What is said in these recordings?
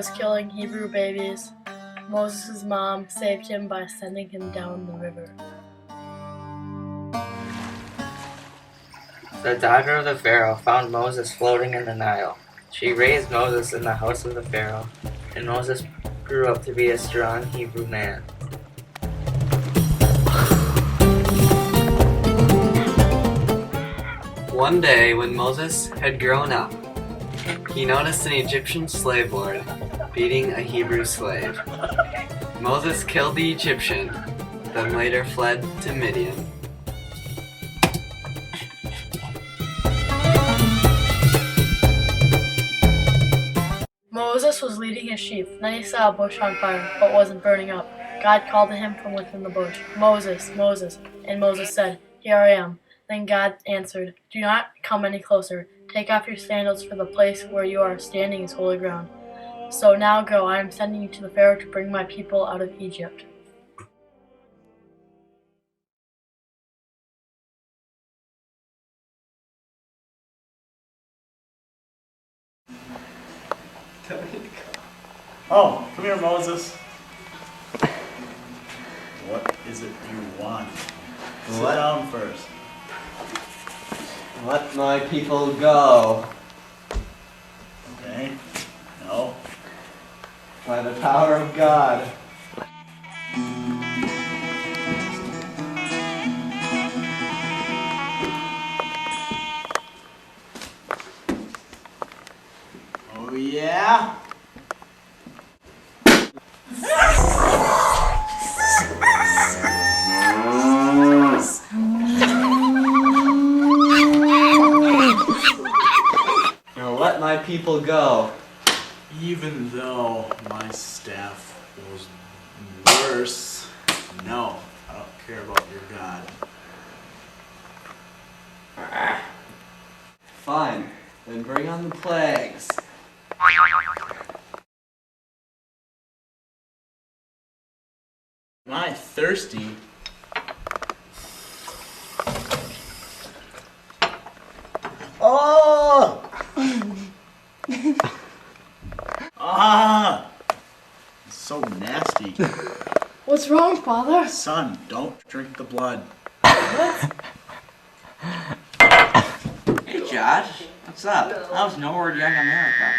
was killing Hebrew babies, Moses' mom saved him by sending him down the river. The daughter of the Pharaoh found Moses floating in the Nile. She raised Moses in the house of the Pharaoh, and Moses grew up to be a strong Hebrew man. One day, when Moses had grown up, he noticed an Egyptian slave lord beating a Hebrew slave. Moses killed the Egyptian, then later fled to Midian. Moses was leading his sheep. Then he saw a bush on fire, but wasn't burning up. God called to him from within the bush, "Moses, Moses." And Moses said, "Here I am." Then God answered, "Do not come any closer. Take off your sandals, for the place where you are standing is holy ground. So now go, I am sending you to the Pharaoh to bring my people out of Egypt." Oh, come here, Moses. What is it you want? Sit down first. Let my people go. Okay. No. By the power of God. Oh, yeah? Now let my people go. Even though my staff was worse, no, I don't care about your God. Fine, then bring on the plagues. Am I thirsty? Oh! Ah! It's so nasty. What's wrong, Father? Son, don't drink the blood. Hey Josh, what's up? I was nowhere during America.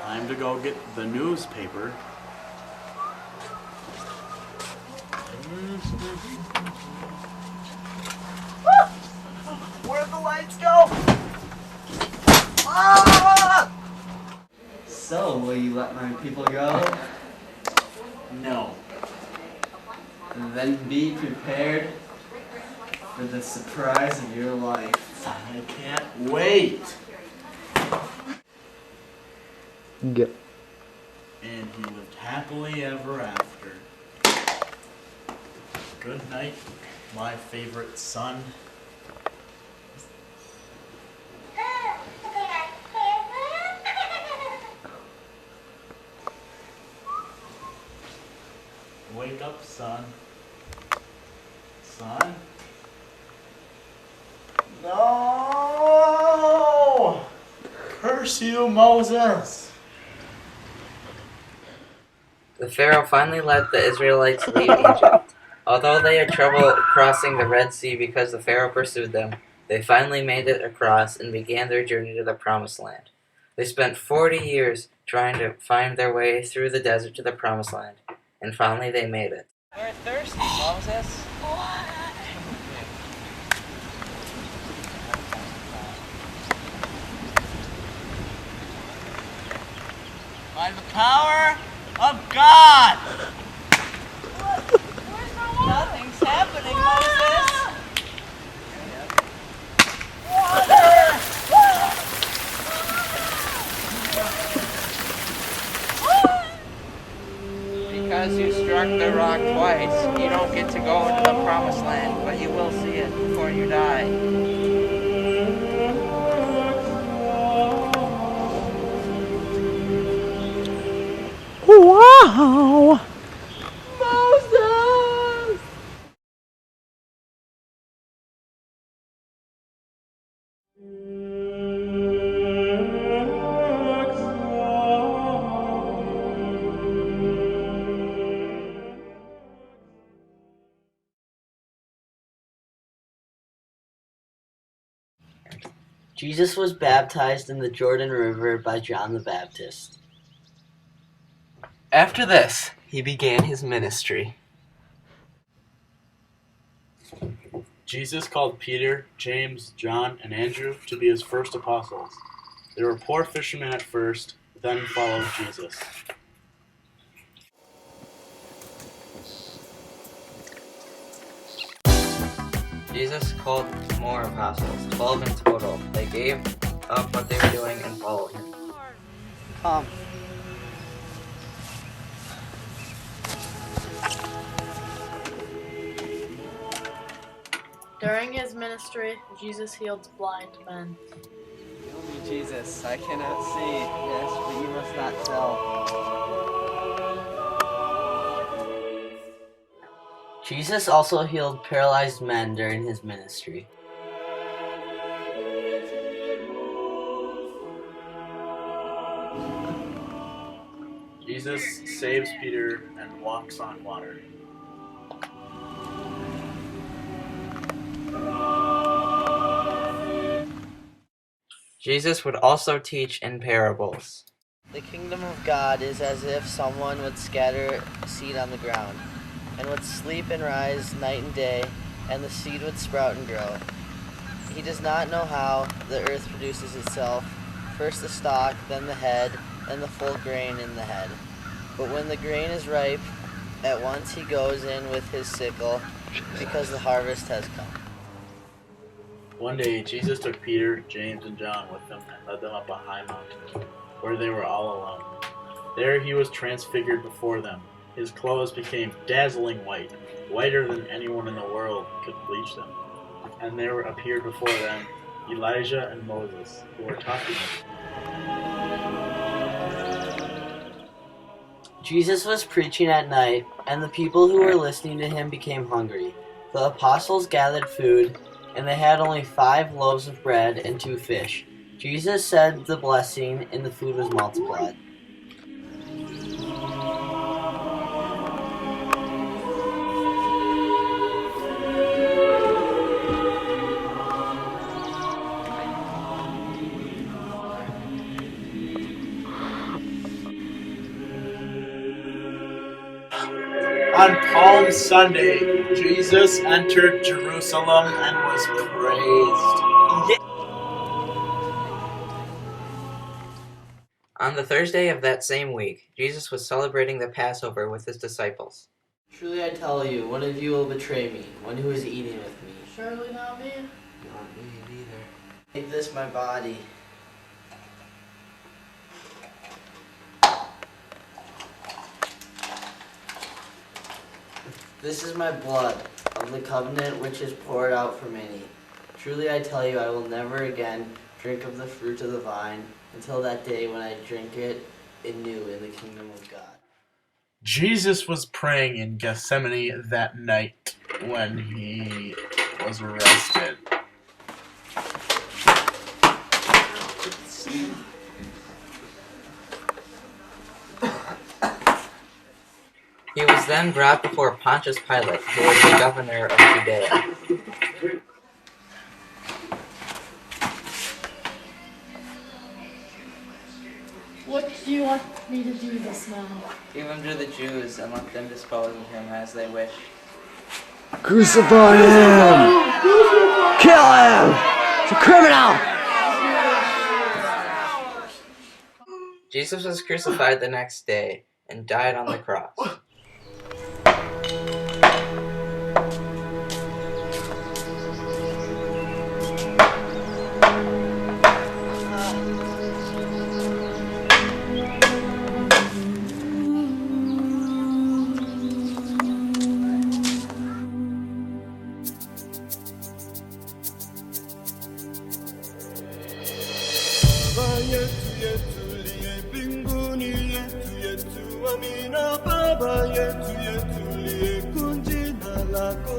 Time to go get the newspaper. Where'd the lights go? Ah! So, will you let my people go? No. Then be prepared for the surprise of your life. I can't wait. Go. And he lived happily ever after. Good night, my favorite son. Wake up, son. Son? No! Curse you, Moses! The Pharaoh finally let the Israelites leave Egypt. Although they had trouble crossing the Red Sea because the Pharaoh pursued them, they finally made it across and began their journey to the Promised Land. They spent 40 years trying to find their way through the desert to the promised land, and finally they made it. We're thirsty, Moses. By the power of God! Nothing's happening, Moses! Because you struck the rock twice, you don't get to go into the promised land, but you will see it before you die. Wow! Moses! Jesus was baptized in the Jordan River by John the Baptist. After this, he began his ministry. Jesus called Peter, James, John, and Andrew to be his first apostles. They were poor fishermen at first, then followed Jesus. Jesus called more apostles, 12 in total. They gave up what they were doing and followed him. Come. During his ministry, Jesus healed blind men. Heal me, Jesus. I cannot see. Yes, but you must not tell. Jesus also healed paralyzed men during his ministry. Jesus saves Peter and walks on water. Jesus would also teach in parables. The kingdom of God is as if someone would scatter seed on the ground, and would sleep and rise night and day, and the seed would sprout and grow. He does not know how the earth produces itself, first the stalk, then the head, then the full grain in the head. But when the grain is ripe, at once he goes in with his sickle, because the harvest has come. One day, Jesus took Peter, James, and John with him and led them up a high mountain, where they were all alone. There he was transfigured before them. His clothes became dazzling white, whiter than anyone in the world could bleach them. And there appeared before them Elijah and Moses, who were talking with him. Jesus was preaching at night, and the people who were listening to him became hungry. The apostles gathered food, and they had only 5 loaves of bread and 2 fish. Jesus said the blessing, and the food was multiplied. On Palm Sunday, Jesus entered Jerusalem and was praised. On the Thursday of that same week, Jesus was celebrating the Passover with his disciples. Truly I tell you, one of you will betray me, one who is eating with me. Surely not me. Not me neither. Make this my body. This is my blood of the covenant which is poured out for many. Truly I tell you, I will never again drink of the fruit of the vine until that day when I drink it anew in the kingdom of God. Jesus was praying in Gethsemane that night when he was arrested. He was then brought before Pontius Pilate, who was the governor of Judea. What do you want me to do this now? Give him to the Jews and let them dispose of him as they wish. Crucify him! Kill him! He's a criminal! Jesus was crucified the next day and died on the cross. Baba yetu yetu liye kunjina lako